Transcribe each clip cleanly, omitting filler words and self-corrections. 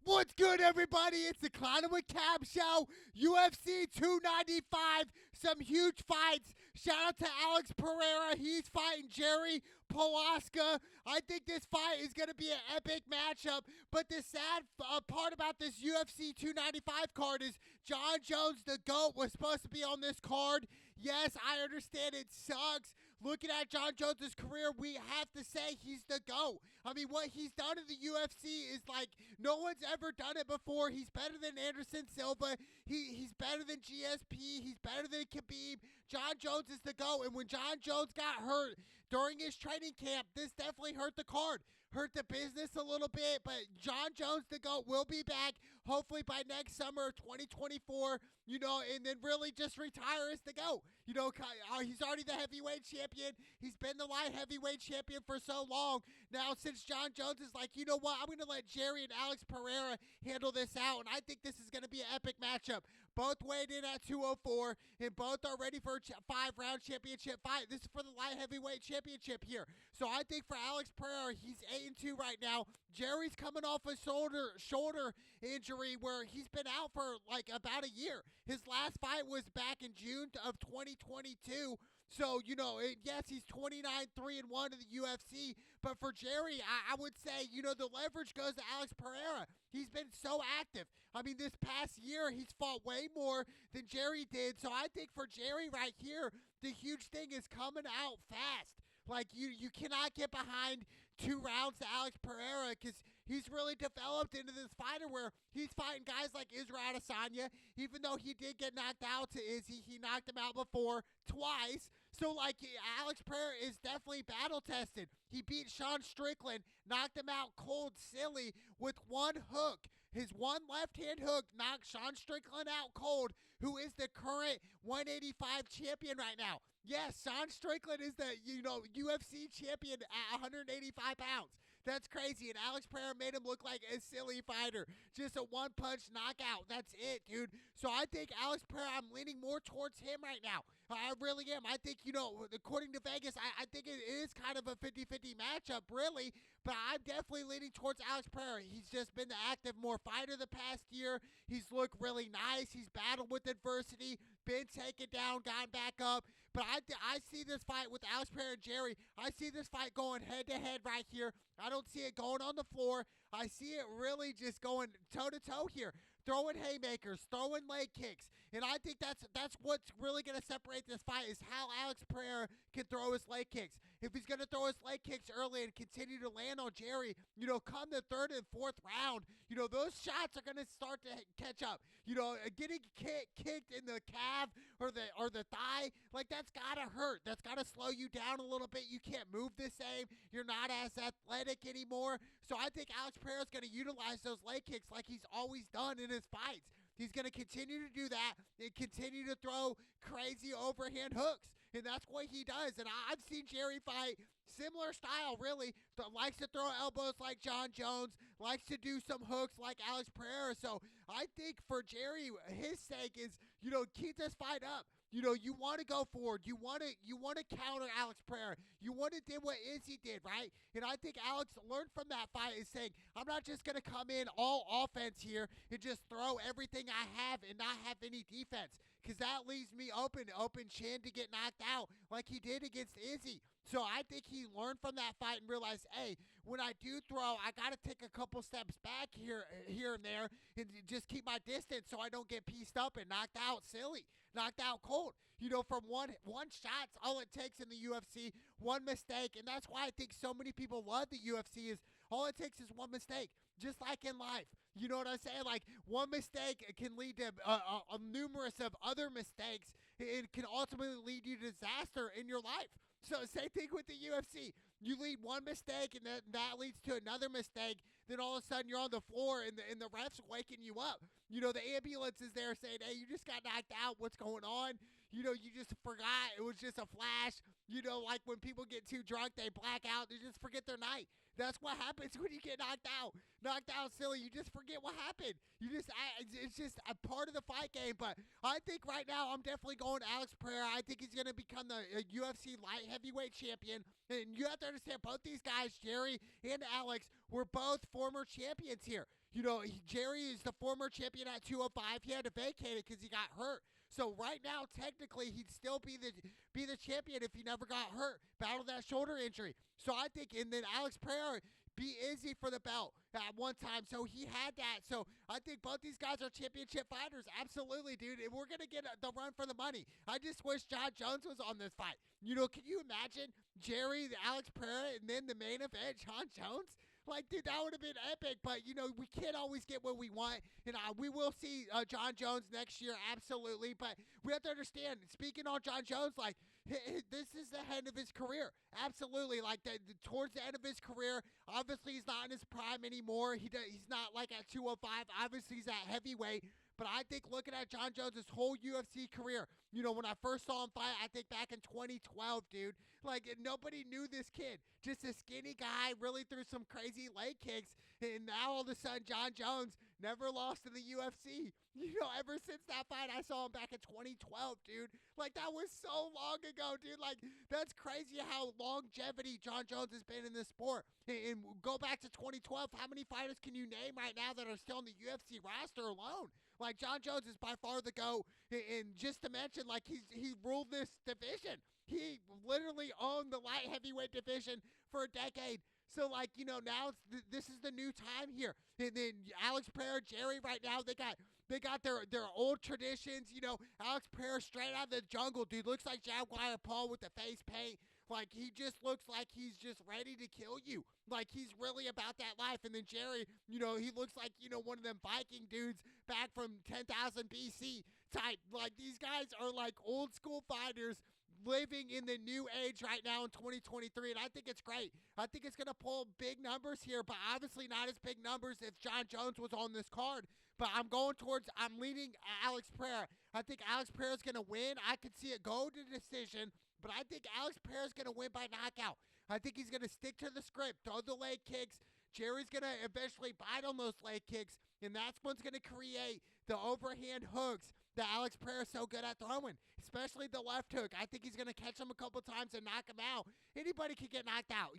What's good, everybody? It's the Clown with Cab Show. UFC 295. Some huge fights. Shout out to Alex Pereira. He's fighting Jerry Polaska. I think this fight is going to be an epic matchup. But the sad part about this UFC 295 card is Jon Jones, the GOAT, was supposed to be on this card. Yes, I understand it sucks. Looking at Jon Jones' career, we have to say he's the GOAT. I mean, what he's done in the UFC is like no one's ever done it before. He's better than Anderson Silva. He's better than GSP. He's better than Khabib. Jon Jones is the GOAT. And when Jon Jones got hurt during his training camp, this definitely hurt the card. Hurt the business a little bit, but Jon Jones, the GOAT, will be back hopefully by next summer of 2024, and then really just retire as the GOAT. He's already the heavyweight champion. He's been the light heavyweight champion for so long. Now, since Jon Jones is like, you know what, I'm going to let Jerry and Alex Pereira handle this out, and I think this is going to be an epic matchup. Both weighed in at 204, and both are ready for a 5-round championship fight. This is for the light heavyweight championship here. So I think for Alex Pereira, he's 8-2 right now. Jerry's coming off a shoulder injury where he's been out for like about a year. His last fight was back in June of 2022. So, yes, he's 29-3-1 in the UFC. But for Jerry, I would say, the leverage goes to Alex Pereira. He's been so active. I mean, this past year, he's fought way more than Jerry did. So I think for Jerry right here, the huge thing is coming out fast. Like, you cannot get behind 2 rounds to Alex Pereira because he's really developed into this fighter where he's fighting guys like Israel Adesanya. Even though he did get knocked out to Izzy, he knocked him out before twice. So, Alex Pereira is definitely battle-tested. He beat Sean Strickland, knocked him out cold, silly, with one hook. His one left-hand hook knocked Sean Strickland out cold, who is the current 185 champion right now. Yes, Sean Strickland is the, UFC champion at 185 pounds. That's crazy. And Alex Pereira made him look like a silly fighter. Just a one-punch knockout. That's it, dude. So I think Alex Pereira, I'm leaning more towards him right now. I really am. I think, according to Vegas, I think it is kind of a 50-50 matchup, really. But I'm definitely leaning towards Alex Pereira. He's just been the active, more fighter the past year. He's looked really nice. He's battled with adversity, been taken down, gotten back up. But I see this fight with Alex Pereira and Jerry. I see this fight going head-to-head right here. I don't see it going on the floor. I see it really just going toe-to-toe here. Throwing haymakers, throwing leg kicks. And I think that's what's really going to separate this fight is how Alex Pereira can throw his leg kicks. If he's going to throw his leg kicks early and continue to land on Jerry, come the 3rd and 4th round, those shots are going to start to catch up. Getting kicked in the calf or the thigh, like that's got to hurt. That's got to slow you down a little bit. You can't move the same. You're not as athletic anymore. So I think Alex Pereira is going to utilize those leg kicks like he's always done in his fights. He's going to continue to do that and continue to throw crazy overhand hooks. And that's what he does. And I've seen Jerry fight similar style, really. Likes to throw elbows like Jon Jones. Likes to do some hooks like Alex Pereira. So I think for Jerry, his sake is, keep this fight up. You want to go forward. You want to counter Alex Pereira. You want to do what Izzy did, right? And I think Alex learned from that fight is saying, I'm not just going to come in all offense here and just throw everything I have and not have any defense because that leaves me open chin to get knocked out like he did against Izzy. So I think he learned from that fight and realized, hey, when I do throw, I got to take a couple steps back here and there and just keep my distance so I don't get pieced up and knocked out silly, knocked out cold. From one shot's all it takes in the UFC, one mistake. And that's why I think so many people love the UFC is all it takes is one mistake, just like in life. You know what I'm saying? Like one mistake can lead to a numerous of other mistakes. It can ultimately lead you to disaster in your life. So same thing with the UFC. You lead one mistake and that leads to another mistake. Then all of a sudden you're on the floor and the ref's waking you up. The ambulance is there saying, hey, you just got knocked out. What's going on? You just forgot. It was just a flash. Like when people get too drunk, they black out. They just forget their night. That's what happens when you get knocked out. Knocked out silly. You just forget what happened. It's just a part of the fight game. But I think right now I'm definitely going to Alex Pereira. I think he's going to become the UFC light heavyweight champion. And you have to understand both these guys, Jerry and Alex, were both former champions here. Jerry is the former champion at 205. He had to vacate it because he got hurt. So right now, technically, he'd still be the champion if he never got hurt, battled that shoulder injury. So I think, and then Alex Pereira beat Izzy for the belt at one time, so he had that. So I think both these guys are championship fighters, absolutely, dude. And we're gonna get the run for the money. I just wish John Jones was on this fight. Can you imagine Jerry, Alex Pereira, and then the main event, John Jones? Like, dude, that would have been epic, but, we can't always get what we want. We will see John Jones next year, absolutely, but we have to understand, speaking on John Jones, like, this is the end of his career, absolutely, like, towards the end of his career. Obviously, he's not in his prime anymore. He's not, like, at 205. Obviously, he's at heavyweight. But I think looking at John Jones' whole UFC career, when I first saw him fight, I think back in 2012, dude, like, nobody knew this kid. Just a skinny guy, really threw some crazy leg kicks, and now all of a sudden, John Jones never lost in the UFC. Ever since that fight, I saw him back in 2012, dude. Like, that was so long ago, dude. Like, that's crazy how longevity John Jones has been in this sport. And go back to 2012, how many fighters can you name right now that are still on the UFC roster alone? Like, John Jones is by far the GOAT, and just to mention, like, he ruled this division. He literally owned the light heavyweight division for a decade. So, like, now this is the new time here. And then Alex Pereira, Jerry, right now, they got their old traditions. Alex Pereira straight out of the jungle, dude. Looks like Jaguar Paul with the face paint. Like, he just looks like he's just ready to kill you. Like, he's really about that life. And then Jerry, he looks like, one of them Viking dudes back from 10,000 BC type. Like, these guys are like old school fighters living in the new age right now in 2023, and I think it's great. I think it's going to pull big numbers here, but obviously not as big numbers if John Jones was on this card. But I'm leaning Alex Pereira. I think Alex Pereira's going to win. I could see it go to decision, but I think Alex Pereira's going to win by knockout. I think he's going to stick to the script, throw the leg kicks. Jerry's going to eventually bite on those leg kicks, and that's what's going to create the overhand hooks that Alex Pereira is so good at throwing, especially the left hook. I think he's going to catch him a couple times and knock him out. Anybody can get knocked out,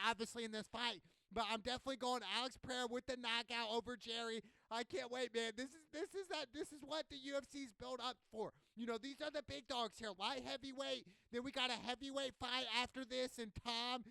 obviously in this fight. But I'm definitely going Alex Pereira with the knockout over Jerry. I can't wait, man. This is what the UFC's built up for. These are the big dogs here. Light heavyweight. Then we got a heavyweight fight after this, and Tom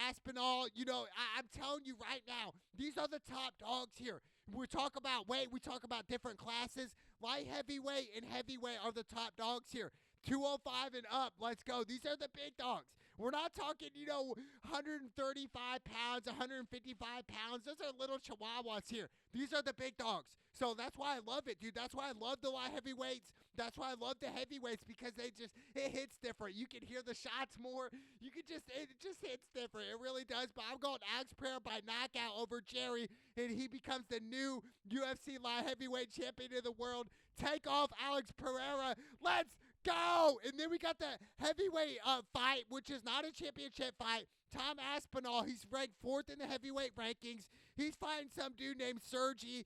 Aspinall. I'm telling you right now, these are the top dogs here. We talk about weight. We talk about different classes. Light heavyweight and heavyweight are the top dogs here. 205 and up. Let's go. These are the big dogs. We're not talking, 135 pounds, 155 pounds. Those are little chihuahuas here. These are the big dogs. So that's why I love it, dude. That's why I love the light heavyweights. That's why I love the heavyweights, because it hits different. You can hear the shots more. It just hits different. It really does. But I'm going Alex Pereira by knockout over Jerry, and he becomes the new UFC light heavyweight champion of the world. Take off Alex Pereira. Let's go! And then we got the heavyweight fight, which is not a championship fight. Tom Aspinall, he's ranked 4th in the heavyweight rankings. He's fighting some dude named Sergey.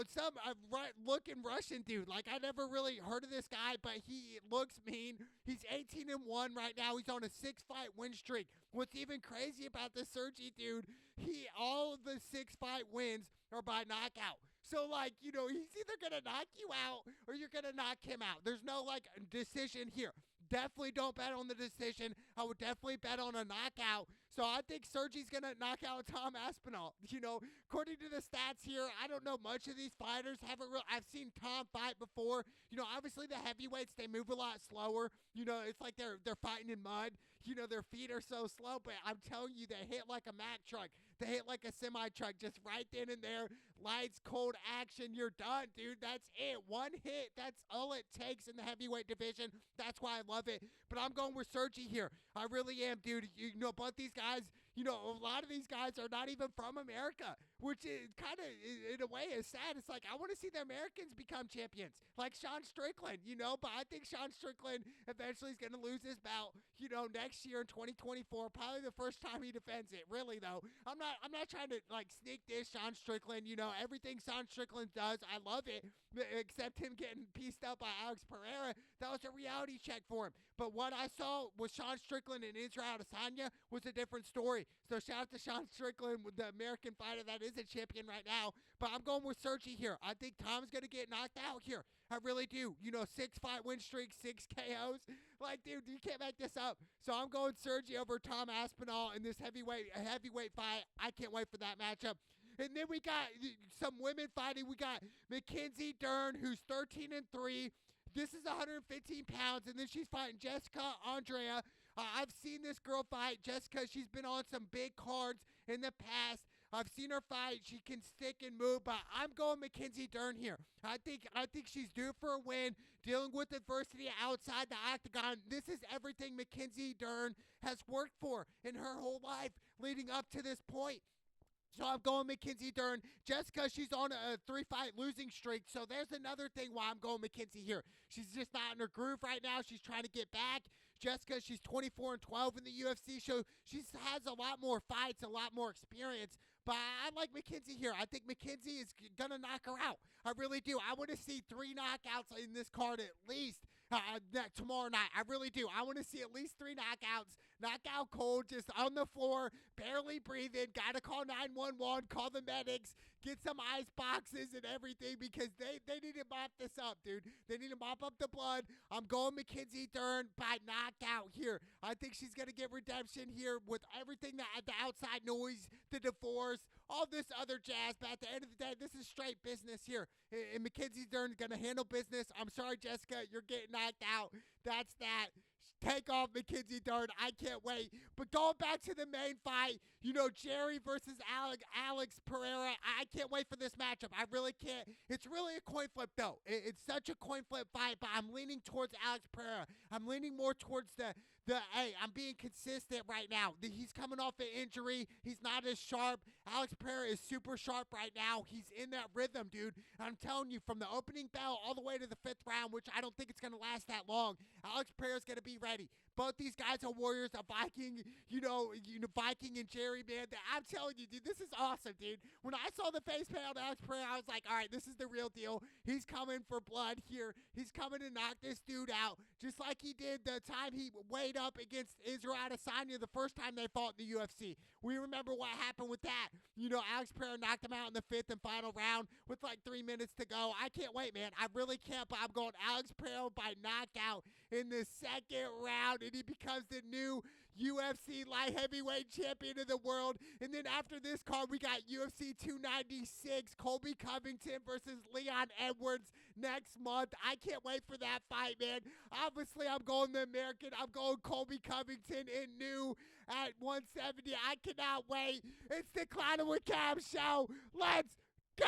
Some looking Russian dude. Like, I never really heard of this guy, but he looks mean. He's 18-1 right now. He's on a 6-fight win streak. What's even crazy about this Sergey dude, all of the 6-fight wins are by knockout. So, like, he's either going to knock you out or you're going to knock him out. There's no, like, decision here. Definitely don't bet on the decision. I would definitely bet on a knockout. So I think Sergey's going to knock out Tom Aspinall. According to the stats here, I don't know much of these fighters. I've seen Tom fight before. Obviously the heavyweights, they move a lot slower. It's like they're fighting in mud. Their feet are so slow, but I'm telling you, they hit like a Mack truck. They hit like a semi-truck, just right then and there. Lights, cold action, you're done, dude. That's it. One hit, that's all it takes in the heavyweight division. That's why I love it. But I'm going with Sergey here. I really am, dude. Both these guys, a lot of these guys are not even from America, which is kind of, in a way, is sad. It's like, I want to see the Americans become champions, like Sean Strickland, but I think Sean Strickland eventually is going to lose his belt, next year in 2024, probably the first time he defends it. Really, though, I'm not trying to, like, sneak this Sean Strickland. Everything Sean Strickland does, I love it, except him getting pieced up by Alex Pereira. That was a reality check for him. But what I saw with Sean Strickland and Israel Adesanya was a different story. So shout out to Sean Strickland, the American fighter that is is a champion right now, but I'm going with Sergi here. I think Tom's going to get knocked out here. I really do. 6 fight win streak, 6 KOs. Like, dude, you can't make this up. So I'm going Sergi over Tom Aspinall in this heavyweight fight. I can't wait for that matchup. And then we got some women fighting. We got Mackenzie Dern, who's 13-3. This is 115 pounds, and then she's fighting Jessica Andrea. I've seen this girl fight. Jessica, she's been on some big cards in the past. I've seen her fight. She can stick and move, but I'm going Mackenzie Dern here. I think she's due for a win, dealing with adversity outside the octagon. This is everything Mackenzie Dern has worked for in her whole life leading up to this point. So I'm going Mackenzie Dern. Jessica, she's on a 3-fight losing streak. So there's another thing why I'm going Mackenzie here. She's just not in her groove right now. She's trying to get back. Jessica, she's 24-12 in the UFC. So she has a lot more fights, a lot more experience. But I like Mackenzie here. I think Mackenzie is going to knock her out. I really do. I want to see 3 knockouts in this card at least tomorrow night. I really do. I want to see at least 3 knockouts. Knockout cold, just on the floor, barely breathing. Got to call 911, call the medics, get some ice boxes and everything because they need to mop this up, dude. They need to mop up the blood. I'm going Mackenzie Dern by knockout here. I think she's going to get redemption here with everything, the outside noise, the divorce, all this other jazz. But at the end of the day, this is straight business here. And Mackenzie Dern is going to handle business. I'm sorry, Jessica, you're getting knocked out. That's that. Take off Mackenzie Dern. I can't wait. But going back to the main fight, Jerry versus Alex Pereira. I can't wait for this matchup. I really can't. It's really a coin flip, though. It's such a coin flip fight, but I'm leaning towards Alex Pereira. I'm leaning more towards hey, I'm being consistent right now. He's coming off an injury. He's not as sharp. Alex Pereira is super sharp right now. He's in that rhythm, dude. And I'm telling you, from the opening bell all the way to the 5th round, which I don't think it's going to last that long, Alex Pereira's going to be ready. Both these guys are warriors, a Viking, Viking and Jerry, man. I'm telling you, dude, this is awesome, dude. When I saw the face paint on Alex Pereira, I was like, all right, this is the real deal. He's coming for blood here. He's coming to knock this dude out, just like he did the time he weighed up against Israel Adesanya the first time they fought in the UFC. We remember what happened with that. Alex Pereira knocked him out in the 5th and final round with like 3 minutes to go. I can't wait, man. I really can't, but I'm going Alex Pereira by knockout in the 2nd round, and he becomes the new UFC light heavyweight champion of the world. And then after this card, we got UFC 296, Colby Covington versus Leon Edwards next month. I can't wait for that fight, man. Obviously, I'm going the American. I'm going Colby Covington in new at 170. I cannot wait. It's the Clown with Cam show. Let's go!